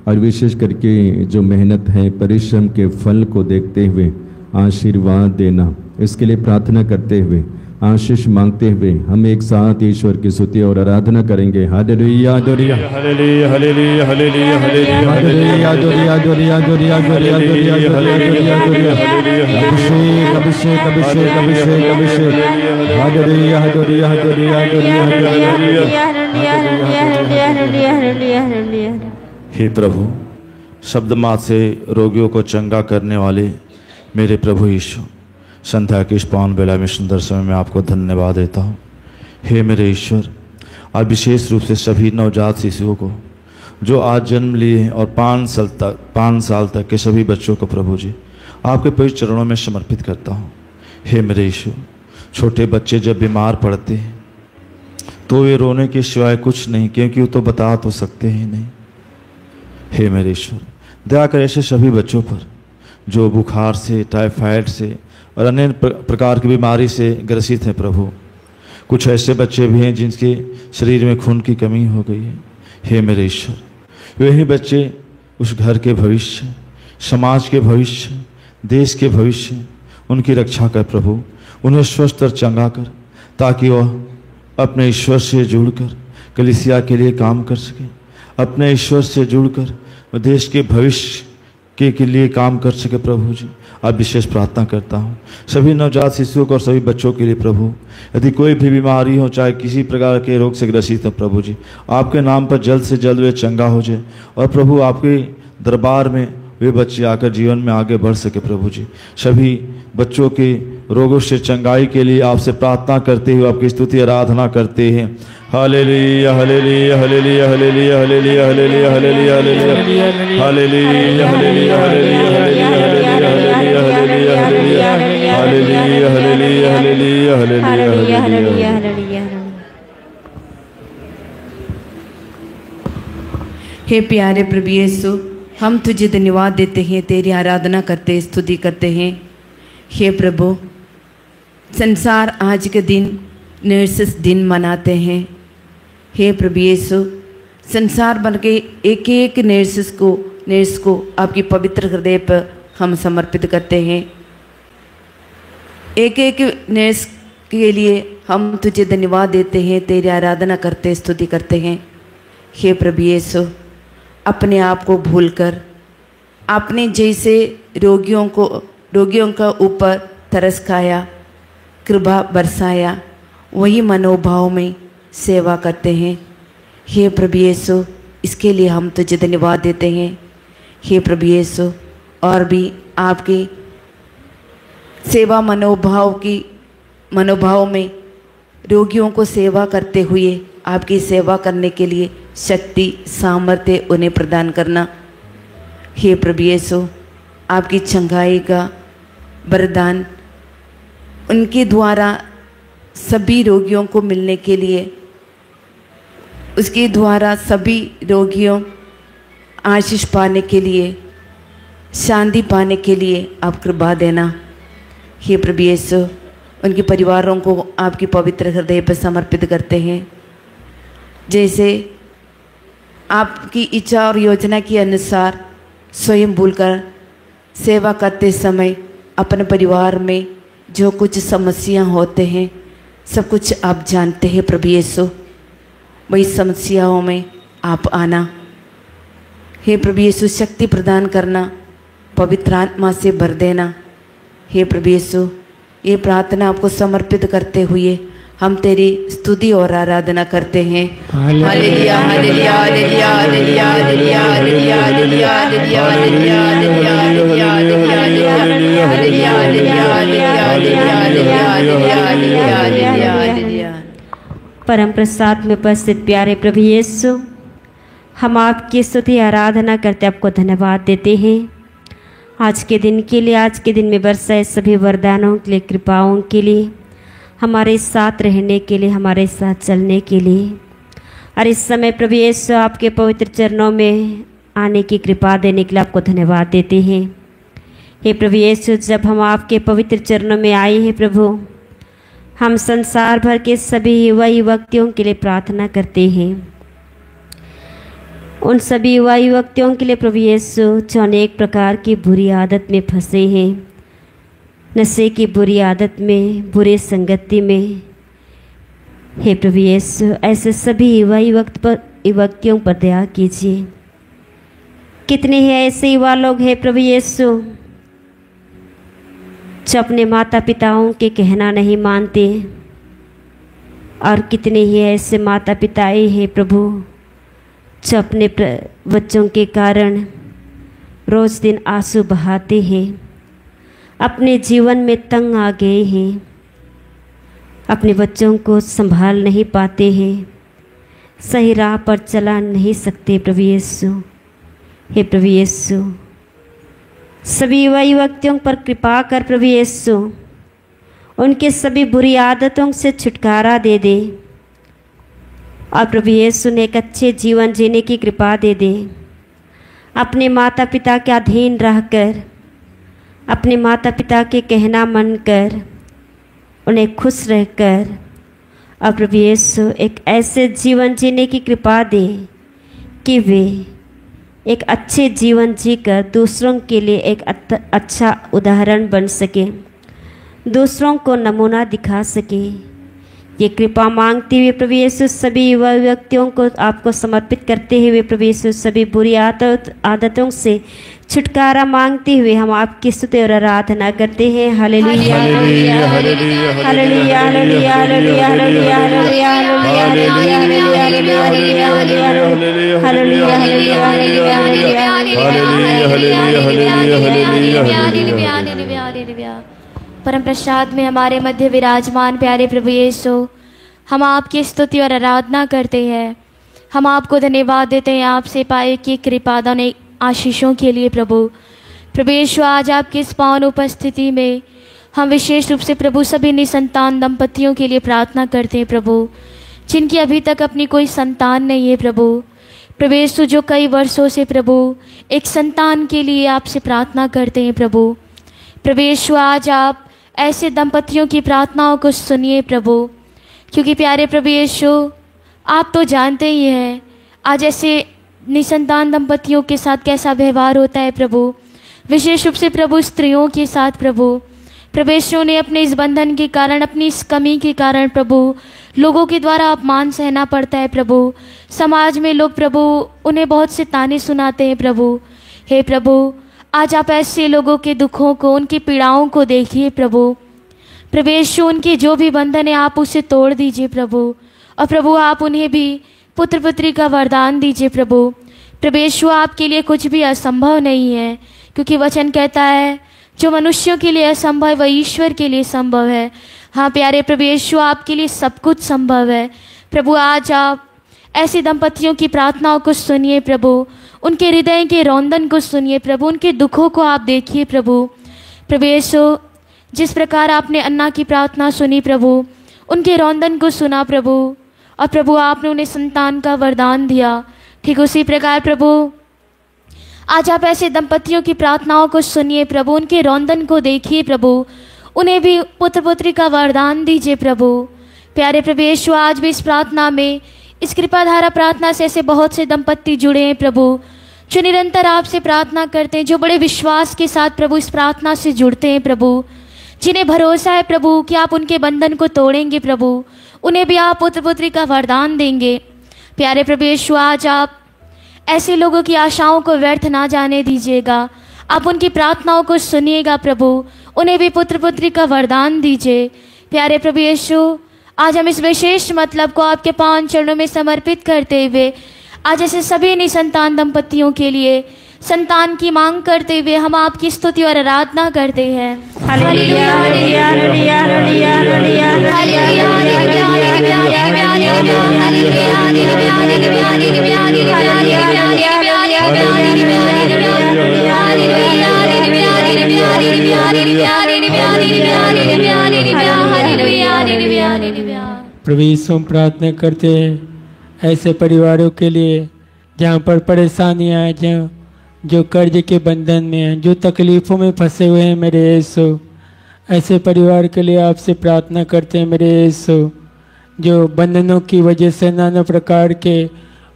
और विशेष करके जो मेहनत है परिश्रम के फल को देखते हुए आशीर्वाद देना, इसके लिए प्रार्थना करते हुए आशीष मांगते हुए हम एक साथ ईश्वर की स्तुति और आराधना करेंगे। Hallelujah hallelujah hallelujah hallelujah hallelujah hallelujah hallelujah hallelujah hallelujah hallelujah hallelujah अभिषेक अभिषेक अभिषेक अभिषेक अभिषेक हालेलुया हालेलुया हालेलुया। हे प्रभु, शब्द मात्र से रोगियों को चंगा करने वाले मेरे प्रभु यीशु, संध्या की इस पावन बेला में सुंदर समय में आपको धन्यवाद देता हूँ। हे मेरे ईश्वर, आज विशेष रूप से सभी नवजात शिशुओं को जो आज जन्म लिए हैं और 5 साल तक के सभी बच्चों को प्रभु जी आपके पवित्र चरणों में समर्पित करता हूँ। हे मेरे ईश्वर, छोटे बच्चे जब बीमार पड़ते हैं तो वे रोने के सिवाय कुछ नहीं, क्योंकि वो तो बता तो सकते ही नहीं। हे मेरे ईश्वर, दया कर ऐसे सभी बच्चों पर जो बुखार से, टाइफाइड से और अन्य प्रकार की बीमारी से ग्रसित हैं प्रभु। कुछ ऐसे बच्चे भी हैं जिनके शरीर में खून की कमी हो गई है। हे मेरे ईश्वर, वही बच्चे उस घर के भविष्य, समाज के भविष्य, देश के भविष्य, उनकी रक्षा कर प्रभु। उन्हें स्वस्थ और चंगा कर, ताकि वह अपने ईश्वर से जुड़कर कलीसिया के लिए काम कर सके, अपने ईश्वर से जुड़कर वह देश के भविष्य के लिए काम कर सके प्रभु जी। अब विशेष प्रार्थना करता हूँ सभी नवजात शिशुओं को और सभी बच्चों के लिए प्रभु। यदि कोई भी बीमारी हो, चाहे किसी प्रकार के रोग से ग्रसित हो प्रभु जी, आपके नाम पर जल्द से जल्द वे चंगा हो जाए और प्रभु आपके दरबार में वे बच्चे आकर जीवन में आगे बढ़ सके प्रभु जी। सभी बच्चों के रोगों से चंगाई के लिए आपसे प्रार्थना करते हुए आपकी स्तुति आराधना करते हैं। Hallelujah hallelujah hallelujah hallelujah hallelujah hallelujah hallelujah hallelujah hallelujah hallelujah hallelujah hallelujah hallelujah. हे प्यारे प्रभु यीशु, हम तुझे धन्यवाद देते हैं, तेरी आराधना करते, स्तुति करते हैं। हे प्रभु, संसार आज के दिन नर्सेस दिन मनाते हैं। हे प्रभु यीशु, संसार भर के एक एक नर्स को आपकी पवित्र हृदय पर हम समर्पित करते हैं। एक एक नर्स के लिए हम तुझे धन्यवाद देते हैं, तेरी आराधना करते, स्तुति करते हैं। हे प्रभु यीशु, अपने आप को भूलकर आपने जैसे रोगियों का ऊपर तरस खाया, कृपा बरसाया, वही मनोभाव में सेवा करते हैं। हे प्रभु यीशु, इसके लिए हम तुझे धन्यवाद देते हैं। हे प्रभु यीशु, और भी आपके सेवा मनोभाव में रोगियों को सेवा करते हुए आपकी सेवा करने के लिए शक्ति, सामर्थ्य उन्हें प्रदान करना। हे प्रभु यीशु, आपकी चंगाई का वरदान उनके द्वारा सभी रोगियों को मिलने के लिए, उसके द्वारा सभी रोगियों आशीष पाने के लिए, शांति पाने के लिए आप कृपा देना। हे प्रभु यीशु, उनके परिवारों को आपकी पवित्र हृदय पर समर्पित करते हैं। जैसे आपकी इच्छा और योजना के अनुसार स्वयं भूलकर सेवा करते समय अपने परिवार में जो कुछ समस्याएं होते हैं, सब कुछ आप जानते हैं प्रभु यीशु। वही समस्याओं में आप आना। हे प्रभु यीशु, शक्ति प्रदान करना, पवित्र आत्मा से भर देना। हे प्रभु यीशु, ये प्रार्थना आपको समर्पित करते हुए हम तेरी स्तुति और आराधना करते हैं। Hallelujah hallelujah hallelujah hallelujah hallelujah hallelujah hallelujah hallelujah hallelujah hallelujah hallelujah. परम प्रसाद में उपस्थित प्यारे प्रभु यीशु, हम आपकी स्तुति आराधना करते आपको धन्यवाद देते हैं आज के दिन के लिए, आज के दिन में बरसाए सभी वरदानों के लिए, कृपाओं के लिए, हमारे साथ रहने के लिए, हमारे साथ चलने के लिए। और इस समय प्रभु यीशु आपके पवित्र चरणों में आने की कृपा देने के लिए आपको धन्यवाद देते हैं। हे प्रभु यीशु, जब हम आपके पवित्र चरणों में आए हैं प्रभु, हम संसार भर के सभी युवा युवतियों के लिए प्रार्थना करते हैं। उन सभी युवा युवतियों के लिए प्रभु यीशु जो अनेक प्रकार की बुरी आदत में फंसे हैं, नशे की बुरी आदत में, बुरे संगति में। हे प्रभु यीशु, ऐसे सभी युवतियों पर दया कीजिए। कितने ही ऐसे युवा लोग हैं प्रभु यीशु जो अपने माता पिताओं के कहना नहीं मानते, और कितने ही ऐसे माता पिताएं हैं प्रभु जो अपने बच्चों के कारण रोज दिन आंसू बहाते हैं, अपने जीवन में तंग आ गए हैं, अपने बच्चों को संभाल नहीं पाते हैं, सही राह पर चला नहीं सकते प्रभु यीशु। हे प्रभु यीशु, सभी युवा युवतियों पर कृपा कर प्रभु यीशु, उनके सभी बुरी आदतों से छुटकारा दे दे, और प्रभु यीशु ने एक अच्छे जीवन जीने की कृपा दे दे। अपने माता पिता के अधीन रहकर, अपने माता पिता के कहना मानकर, उन्हें खुश रहकर, और प्रभु यीशु एक ऐसे जीवन जीने की कृपा दे कि वे एक अच्छे जीवन जीकर दूसरों के लिए एक अच्छा उदाहरण बन सके, दूसरों को नमूना दिखा सके। ये कृपा मांगते हुए प्रभु यीशु सभी युवा व्यक्तियों को आपको समर्पित करते हुए प्रभु यीशु सभी बुरी आदतों से छुटकारा मांगते हुए हम आपकी स्तुति और आराधना करते हैं। Hallelujah hallelujah hallelujah hallelujah hallelujah hallelujah hallelujah hallelujah. परम प्रसाद में हमारे मध्य विराजमान प्यारे प्रभु यीशु, हम आपकी स्तुति और आराधना करते हैं। हम आपको धन्यवाद देते हैं आपसे पाए कि कृपादान आशीषों के लिए। प्रभु यीशु, आज आपकी इस पावन उपस्थिति में हम विशेष रूप से प्रभु सभी निसंतान दंपतियों के लिए प्रार्थना करते हैं प्रभु, जिनकी अभी तक अपनी कोई संतान नहीं है प्रभु यीशु, जो कई वर्षों से प्रभु एक संतान के लिए आपसे प्रार्थना करते हैं प्रभु यीशु, आज आप ऐसे दंपतियों की प्रार्थनाओं को सुनिए प्रभु, क्योंकि प्यारे प्रभु यीशु, आप तो जानते ही हैं आज ऐसे निसंतान दंपतियों के साथ कैसा व्यवहार होता है प्रभु, विशेष रूप से प्रभु स्त्रियों के साथ प्रभु यीशु ने अपने इस बंधन के कारण, अपनी इस कमी के कारण प्रभु लोगों के द्वारा अपमान सहना पड़ता है प्रभु। समाज में लोग प्रभु उन्हें बहुत से ताने सुनाते हैं प्रभु। हे प्रभु, आज आप ऐसे लोगों के दुखों को, उनकी पीड़ाओं को देखिए प्रभु यीशु, उनके जो भी बंधन है आप उसे तोड़ दीजिए प्रभु, और प्रभु आप उन्हें भी पुत्र पुत्री का वरदान दीजिए प्रभु यीशु। आपके लिए कुछ भी असंभव नहीं है, क्योंकि वचन कहता है जो मनुष्यों के लिए असंभव है वह ईश्वर के लिए संभव है। हाँ प्यारे प्रभु यीशु, आपके लिए सब कुछ संभव है प्रभु। आज आप ऐसे दंपतियों की प्रार्थनाओं को सुनिए प्रभु, उनके हृदय के रोंदन को सुनिए प्रभु, उनके दुखों को आप देखिए प्रभु यीशु। जिस प्रकार आपने अन्ना की प्रार्थना सुनी प्रभु, उनके रोंदन को सुना प्रभु, और प्रभु आपने उन्हें संतान का वरदान दिया, ठीक उसी प्रकार प्रभु आज आप ऐसे दंपतियों की प्रार्थनाओं को सुनिए प्रभु, उनके रोंदन को देखिए प्रभु, उन्हें भी पुत्र पुत्री का वरदान दीजिए प्रभु प्यारे प्रभु यीशु। आज भी इस प्रार्थना में, इस कृपाधारा प्रार्थना से ऐसे बहुत से दंपति जुड़े हैं प्रभु, जो निरंतर आपसे प्रार्थना करते हैं, जो बड़े विश्वास के साथ प्रभु इस प्रार्थना से जुड़ते हैं प्रभु, जिन्हें भरोसा है प्रभु कि आप उनके बंधन को तोड़ेंगे प्रभु, उन्हें भी आप पुत्र पुत्री का वरदान देंगे प्यारे प्रभु यीशु। आज आप ऐसे लोगों की आशाओं को व्यर्थ ना जाने दीजिएगा, आप उनकी प्रार्थनाओं को सुनिएगा प्रभु, उन्हें भी पुत्र पुत्री का वरदान दीजिए प्यारे प्रभु यीशु। आज हम इस विशेष मतलब को आपके पावन चरणों में समर्पित करते हुए आज ऐसे सभी निसंतान दंपतियों के लिए संतान की मांग करते हुए हम आपकी स्तुति और आराधना करते हैं। हालेलुया हालेलुया हालेलुया हालेलुया प्रभु यीशु, हम प्रार्थना करते हैं ऐसे परिवारों के लिए जहाँ पर परेशानियाँ हैं, जो कर्ज के बंधन में हैं, जो तकलीफ़ों में फंसे हुए हैं मेरे यीशु, ऐसे परिवार के लिए आपसे प्रार्थना करते हैं मेरे यीशु, जो बंधनों की वजह से, नाना प्रकार के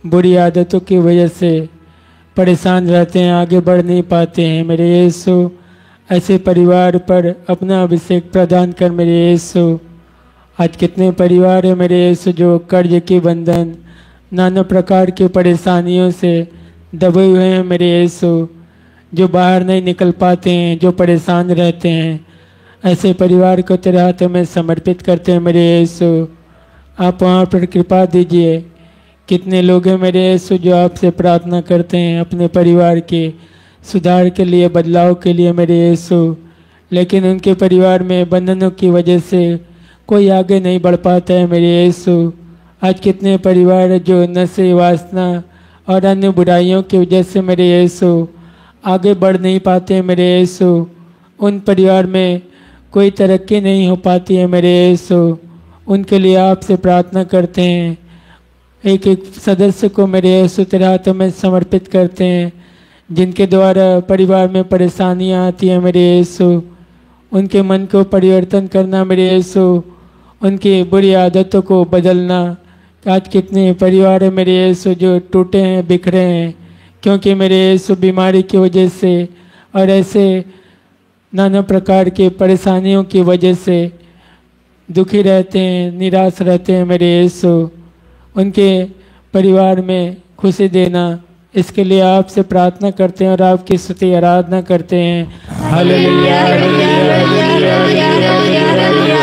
बुरी आदतों की वजह से परेशान रहते हैं, आगे बढ़ नहीं पाते हैं मेरे यीशु। ऐसे परिवार पर अपना अभिषेक प्रदान कर मेरे यीशु। आज कितने परिवार है मेरे यीशु जो कर्ज के बंधन, नाना प्रकार की परेशानियों से दबे हुए हैं मेरे यीशु, जो बाहर नहीं निकल पाते हैं, जो परेशान रहते हैं। ऐसे परिवार को तेरे हाथ में समर्पित करते हैं मेरे यीशु। आप वहाँ पर कृपा दीजिए। कितने लोग हैं मेरे यीशु जो आपसे प्रार्थना करते हैं अपने परिवार के सुधार के लिए, बदलाव के लिए मेरे यीशु, लेकिन उनके परिवार में बंधनों की वजह से कोई आगे नहीं बढ़ पाता है मेरे यीशु। आज कितने परिवार जो नशे, वासना और अन्य बुराइयों की वजह से मेरे यीशु आगे बढ़ नहीं पाते हैं मेरे यीशु। उन परिवार में कोई तरक्की नहीं हो पाती है मेरे यीशु। उनके लिए आपसे प्रार्थना करते हैं। एक एक सदस्य को मेरे यीशु तेरे हाथों में समर्पित करते हैं, जिनके द्वारा परिवार में परेशानियां आती हैं मेरे यीशु। उनके मन को परिवर्तन करना मेरे यीशु, उनकी बुरी आदतों को बदलना। आज कितने परिवार है मेरे यीशु जो टूटे हैं, बिखरे हैं, क्योंकि मेरे यीशु बीमारी की वजह से और ऐसे नाना प्रकार की परेशानियों की वजह से दुखी रहते हैं, निराश रहते हैं मेरे यीशु। उनके परिवार में खुशी देना, इसके लिए आपसे प्रार्थना करते हैं और आपकी स्तुति आराधना करते हैं। Hallelujah hallelujah hallelujah hallelujah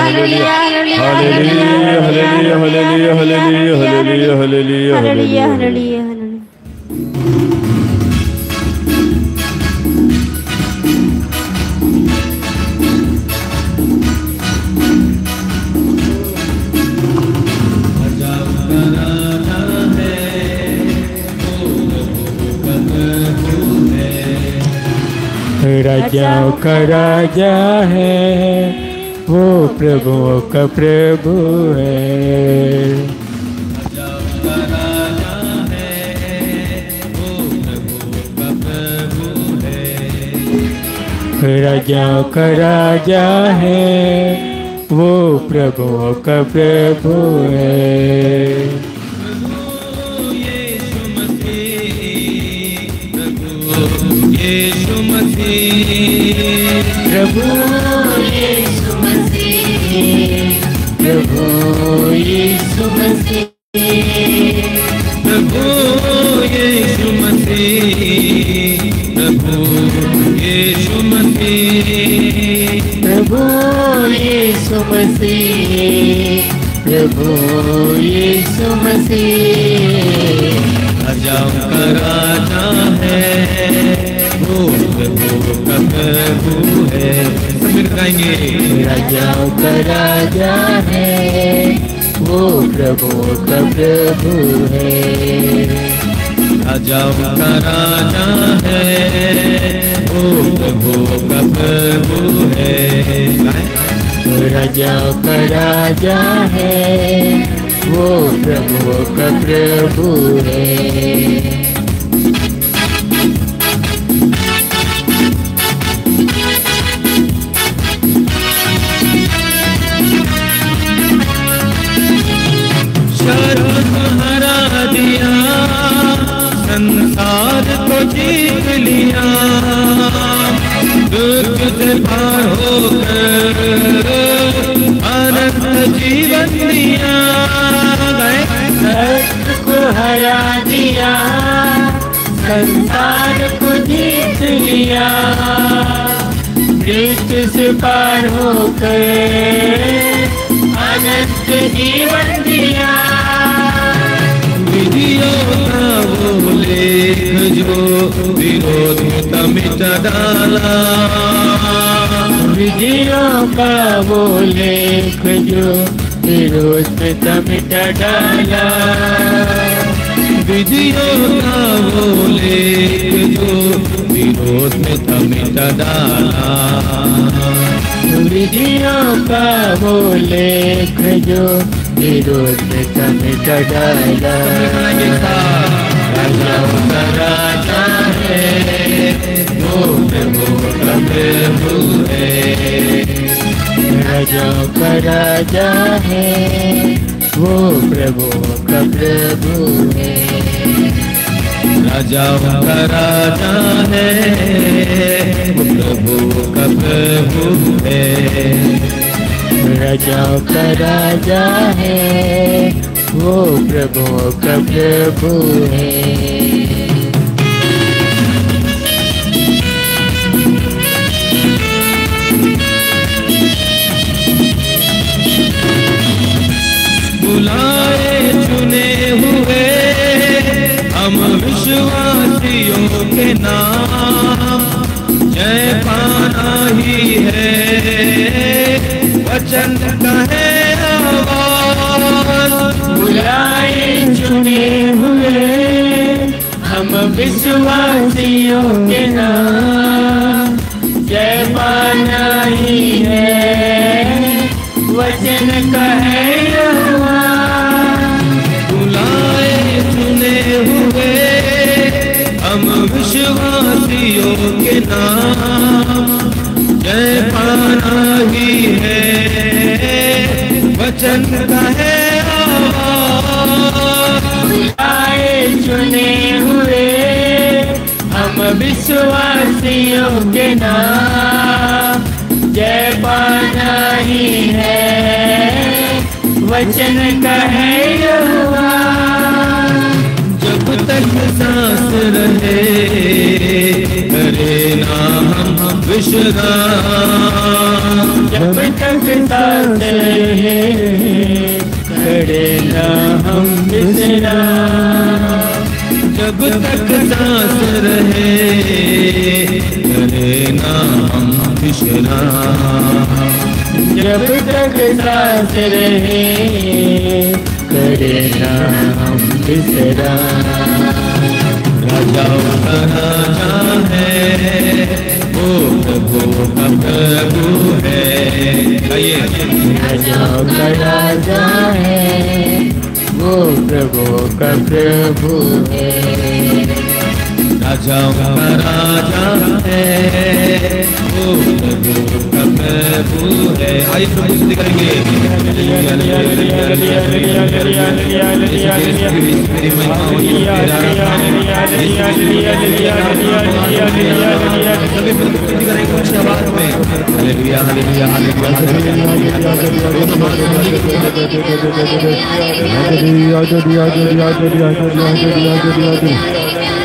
hallelujah hallelujah hallelujah hallelujah hallelujah hallelujah. राजाओं का राजा है, वो प्रभुओं का प्रभु है। राजाओं का राजा है, वो प्रभुओं का प्रभु है। राजाओं का राजा है, वो प्रभुओं का प्रभु है। यीशु मसीह, प्रभु यीशु मसीह, प्रभु यीशु मसीह, प्रभु यीशु मसीह, प्रभु यीशु मसीह, प्रभु यीशु मसीह, प्रभु यीशु मसीह। राजाओं का राजा है, वो प्रभु का प्रभु है। सब मिल गाएंगे। राजाओं का राजा है, वो प्रभु का प्रभु है। राजाओं का राजा है, वो प्रभु का प्रभु है। राजाओं का राजा है, वो प्रभु का प्रभु है। शर्म हरा दिया, संसार को जीत लिया, दुख से पार होकर अनंत जीवन दिया। सत्य को हरा दिया, संसार को जीत लिया, मृत्यु से पार होकर अनंत जीवन दिया। विधियों का वो लेख जो विरोध में मिट डाला, विधियों का वो लेख जो विरोध में मिट डाला, विधियों का वो लेख जो विरोध में मिट डाला, विधियों का वो लेख जो विरोध में मिट डाला। राजाओं का राजा है, वो प्रभु का प्रभु है। राजाओं का राजा है, वो प्रभु का प्रभु है। राजाओं का राजा है, प्रभु का प्रभु है। राजाओं का राजा है, वो प्रभु का प्रभु है। बुलाए चुने हुए हम विश्वासियों के नाम, जय पाना ही है वचन का है आवाज। बुलाए चुने हुए हम विश्वासियों के नाम, जय पाना ही है वचन का है आवाज। बुलाए चुने हुए हम विश्वासियों के नाम, जय पाना ही है वचन का है आवाज। बुलाए चुने हुए हम विश्वासियों के नाम, जय पाना ही है वचन का है यहोवा। जब तक सांस रहे करे ना हम विश्राम, जब तक सांस रहे करे ना हम विश्राम। जब तक सांस रहे करे ना हम विश्राम। जब तक सांस रहे करे ना हम विश्राम। राजाओं का राजा है, वो प्रभु का प्रभु है। आइए, राजाओं का राजा है, वो प्रभु का प्रभु है। राजाओं का राजा है, वो प्रभु का प्रभु है। आइए प्रभु स्तुति करेंगे। मेरी महिमा सभी स्तुति करेंगे उच्च आवाज में। हालेलुया हालेलुया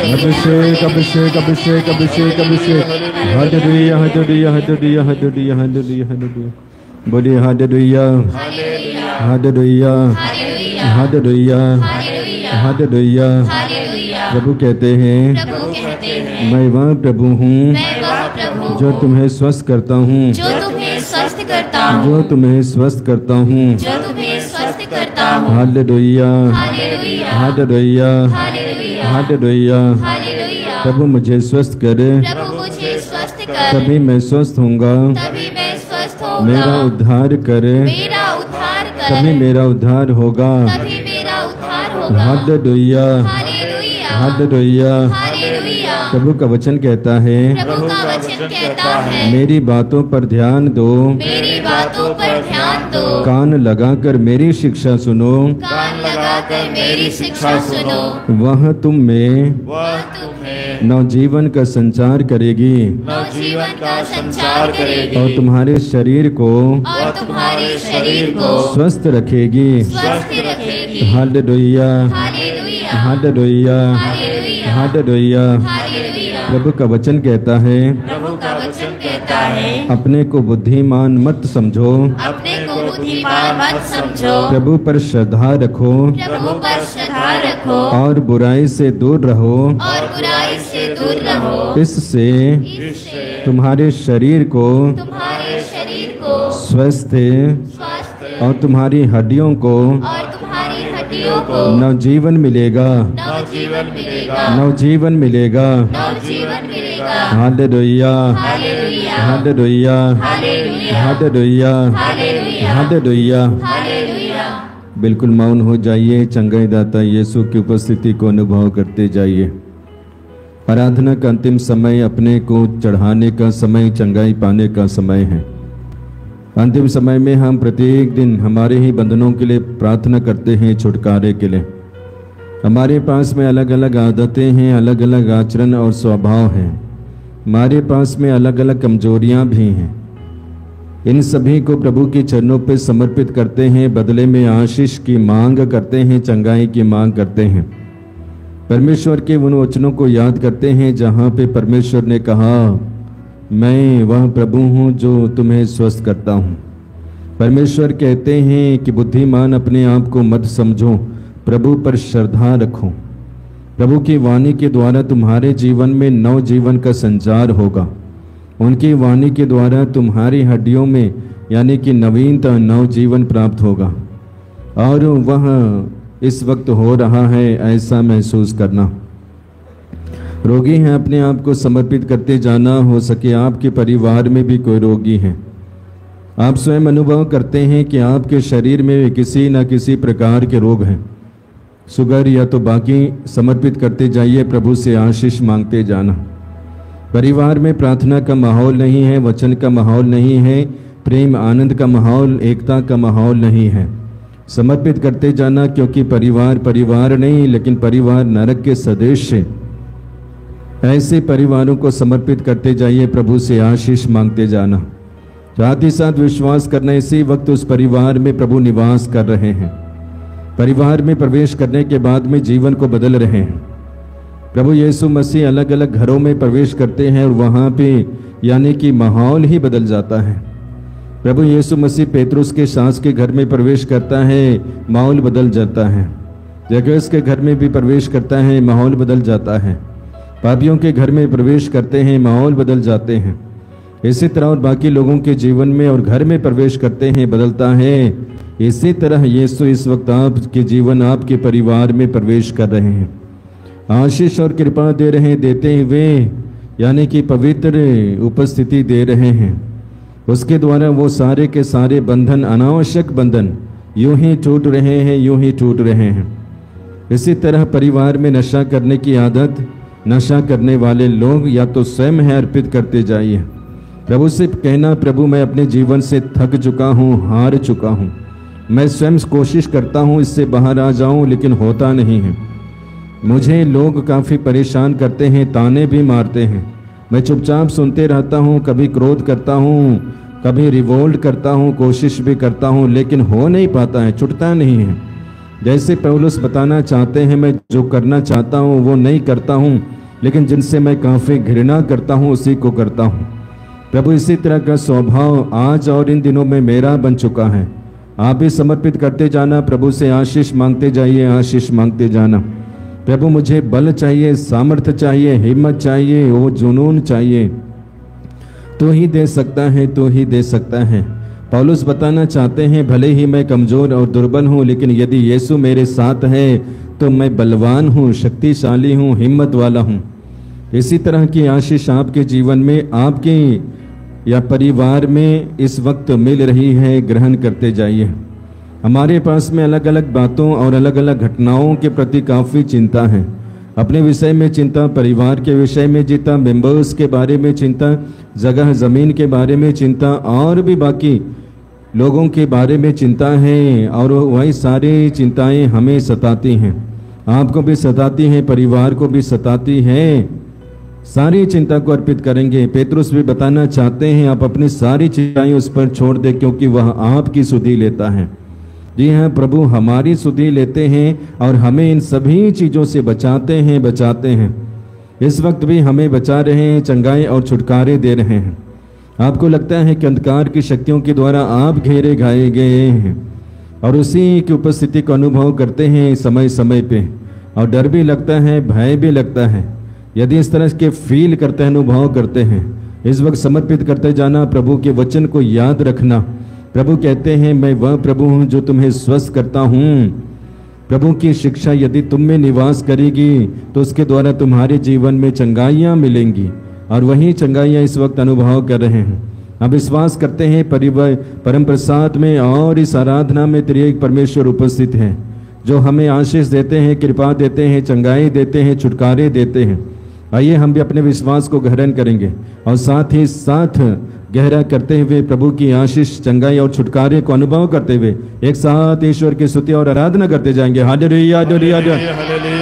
अभिषेक अभिषेक अभिषेक अभिषेक अभिषेक। Hallelujah hallelujah hallelujah hallelujah hallelujah hallelujah. बोलिए हालेलुया हालेलुया हालेलुया हालेलुया। प्रभु कहते हैं मैं वह प्रभु हूँ जो तुम्हें स्वस्थ करता हूँ, जो तुम्हें स्वस्थ करता हूँ, जो तुम्हें स्वस्थ करता हूँ। जो तुम्हें स्वस्थ करता हूँ। Hallelujah hallelujah hallelujah hallelujah hallelujah. Hallelujah. प्रभु मुझे स्वस्थ करे, प्रभु मुझे स्वस्थ कर, तभी मैं स्वस्थ होऊंगा। तभी मैं स्वस्थ होऊंगा। मेरा उद्धार करे, मेरा उद्धार कर, तभी मेरा उद्धार होगा। तभी मेरा उद्धार होगा। Hallelujah hallelujah hallelujah. हालेलुया। प्रभु का वचन कहता है प्रभु का वचन कहता है मेरी बातों पर ध्यान दो, मेरी बातों पर ध्यान दो, कान लगाकर मेरी शिक्षा सुनो। कान लगाकर मेरी शिक्षा सुनो। वह तुम में वह तुम्हें नवजीवन का संचार करेगी नवजीवन का संचार करेगी और तुम्हारे शरीर को और तुम्हारे शरीर को स्वस्थ रखेगी। स्वस्थ रखेगी। Hallelujah hallelujah hallelujah hallelujah hallelujah. Hallelujah. प्रभु का वचन कहता है प्रभु का वचन कहता है अपने को बुद्धिमान मत समझो, अपने को बुद्धिमान मत समझो, प्रभु पर श्रद्धा रखो प्रभु पर श्रद्धा रखो और बुराई से दूर रहो। और बुराई से दूर रहो। इससे इससे तुम्हारे शरीर को तुम्हारे शरीर को स्वस्थ स्वस्थ और तुम्हारी हड्डियों को और तुम्हारी हड्डियों को नवजीवन मिलेगा, नवजीवन मिलेगा। नवजीवन मिलेगा। नवजीवन मिलेगा। Hallelujah hallelujah hallelujah hallelujah hallelujah hallelujah hallelujah. Hallelujah. बिल्कुल मौन हो जाइए। चंगाई दाता यीशु की उपस्थिति को अनुभव करते जाइए। आराधना का अंतिम समय अपने को चढ़ाने का समय, चंगाई पाने का समय है। अंतिम समय में हम प्रत्येक दिन हमारे ही बंधनों के लिए प्रार्थना करते हैं, छुटकारे के लिए। हमारे पास में अलग अलग आदतें हैं, अलग अलग आचरण और स्वभाव हैं। हमारे पास में अलग अलग कमजोरियां भी हैं। इन सभी को प्रभु के चरणों पे समर्पित करते हैं, बदले में आशीष की मांग करते हैं, चंगाई की मांग करते हैं। परमेश्वर के उन वचनों को याद करते हैं जहाँ पे परमेश्वर ने कहा, मैं वह प्रभु हूँ जो तुम्हें स्वस्थ करता हूँ। परमेश्वर कहते हैं कि बुद्धिमान अपने आप को मत समझो, प्रभु पर श्रद्धा रखो। प्रभु की वाणी के द्वारा तुम्हारे जीवन में नव जीवन का संचार होगा। उनकी वाणी के द्वारा तुम्हारी हड्डियों में यानी कि नवीनता नव जीवन प्राप्त होगा। और वह इस वक्त हो रहा है ऐसा महसूस करना। रोगी हैं, अपने आप को समर्पित करते जाना। हो सके आपके परिवार में भी कोई रोगी है, आप स्वयं अनुभव करते हैं कि आपके शरीर में किसी न किसी प्रकार के रोग हैं, शुगर या तो बाकी, समर्पित करते जाइए, प्रभु से आशीष मांगते जाना। परिवार में प्रार्थना का माहौल नहीं है, वचन का माहौल नहीं है, प्रेम आनंद का माहौल, एकता का माहौल नहीं है। समर्पित करते जाना, क्योंकि परिवार परिवार नहीं लेकिन परिवार नरक के सदृश है। ऐसे परिवारों को समर्पित करते जाइए, प्रभु से आशीष मांगते जाना। साथ ही साथ विश्वास करना, इसी वक्त उस परिवार में प्रभु निवास कर रहे हैं। परिवार में प्रवेश करने के बाद में जीवन को बदल रहे हैं। प्रभु यीशु मसीह अलग अलग घरों में प्रवेश करते हैं और वहाँ पे यानी कि माहौल ही बदल जाता है। प्रभु यीशु मसीह पेतरुस के सास के घर में प्रवेश करता है, माहौल बदल जाता है। जगस के घर में भी प्रवेश करता है, माहौल बदल जाता है। पापियों के घर में प्रवेश करते हैं, माहौल बदल जाते हैं। इसी तरह और बाकी लोगों के जीवन में और घर में प्रवेश करते हैं, बदलता है। इसी तरह यीशु इस वक्त आपके जीवन, आपके परिवार में प्रवेश कर रहे हैं, आशीष और कृपा दे रहे हैं, देते हुए यानी कि पवित्र उपस्थिति दे रहे हैं। उसके द्वारा वो सारे के सारे बंधन, अनावश्यक बंधन यूं ही टूट रहे हैं, यूं ही टूट रहे हैं। इसी तरह परिवार में नशा करने की आदत, नशा करने वाले लोग या तो स्वयं है, अर्पित करते जाइए। प्रभु से कहना, प्रभु मैं अपने जीवन से थक चुका हूँ, हार चुका हूँ। मैं स्वयं कोशिश करता हूँ इससे बाहर आ जाऊँ, लेकिन होता नहीं है। मुझे लोग काफ़ी परेशान करते हैं, ताने भी मारते हैं। मैं चुपचाप सुनते रहता हूँ, कभी क्रोध करता हूँ, कभी रिवोल्ट करता हूँ, कोशिश भी करता हूँ, लेकिन हो नहीं पाता है, छुटता नहीं है। जैसे पौलुस बताना चाहते हैं, मैं जो करना चाहता हूँ वो नहीं करता हूँ, लेकिन जिनसे मैं काफ़ी घृणा करता हूँ उसी को करता हूँ। प्रभु इसी तरह का स्वभाव आज और इन दिनों में मेरा बन चुका है। आप भी समर्पित करते जाना, प्रभु से आशीष मांगते जाइए, आशीष मांगते जाना। प्रभु मुझे बल चाहिए, सामर्थ्य चाहिए, हिम्मत चाहिए, वो जुनून चाहिए। तो ही दे सकता है, तो ही दे सकता है। पौलुस बताना चाहते हैं, भले ही मैं कमज़ोर और दुर्बल हूँ, लेकिन यदि यीशु मेरे साथ है तो मैं बलवान हूँ, शक्तिशाली हूँ, हिम्मत वाला हूँ। इसी तरह की आशीष आपके जीवन में, आपके या परिवार में इस वक्त मिल रही है, ग्रहण करते जाइए। हमारे पास में अलग अलग बातों और अलग अलग घटनाओं के प्रति काफ़ी चिंता है। अपने विषय में चिंता, परिवार के विषय में चिंता, मेंबर्स के बारे में चिंता, जगह ज़मीन के बारे में चिंता, और भी बाकी लोगों के बारे में चिंता है। और वही सारी चिंताएं हमें सताती हैं, आपको भी सताती हैं, परिवार को भी सताती है। सारी चिंता को अर्पित करेंगे। पेतरुस भी बताना चाहते हैं, आप अपनी सारी चिंताएं उस पर छोड़ दें, क्योंकि वह आपकी सुधि लेता है। जी हाँ, प्रभु हमारी सुधि लेते हैं और हमें इन सभी चीज़ों से बचाते हैं। इस वक्त भी हमें बचा रहे हैं, चंगाई और छुटकारे दे रहे हैं। आपको लगता है कि अंधकार की शक्तियों के द्वारा आप घेरे घाये गए हैं और उसी की उपस्थिति का अनुभव करते हैं समय समय पे, और डर भी लगता है, भय भी लगता है। यदि इस तरह के फील करते हैं, अनुभव करते हैं, इस वक्त समर्पित करते जाना, प्रभु के वचन को याद रखना। प्रभु कहते हैं, मैं वह प्रभु हूँ जो तुम्हें स्वस्थ करता हूँ। प्रभु की शिक्षा यदि तुम में निवास करेगी तो उसके द्वारा तुम्हारे जीवन में चंगाइयाँ मिलेंगी, और वही चंगाइयाँ इस वक्त अनुभव कर रहे हैं। हम विश्वास करते हैं परम प्रसाद में और इस आराधना में त्रिएक परमेश्वर उपस्थित हैं, जो हमें आशीष देते हैं, कृपा देते हैं, चंगाई देते हैं, छुटकारे देते हैं। आइए हम भी अपने विश्वास को ग्रहण करेंगे और साथ ही साथ गहरा करते हुए प्रभु की आशीष, चंगाई और छुटकारे को अनुभव करते हुए एक साथ ईश्वर की स्तुति और आराधना करते जाएंगे। Hallelujah, hallelujah, hallelujah.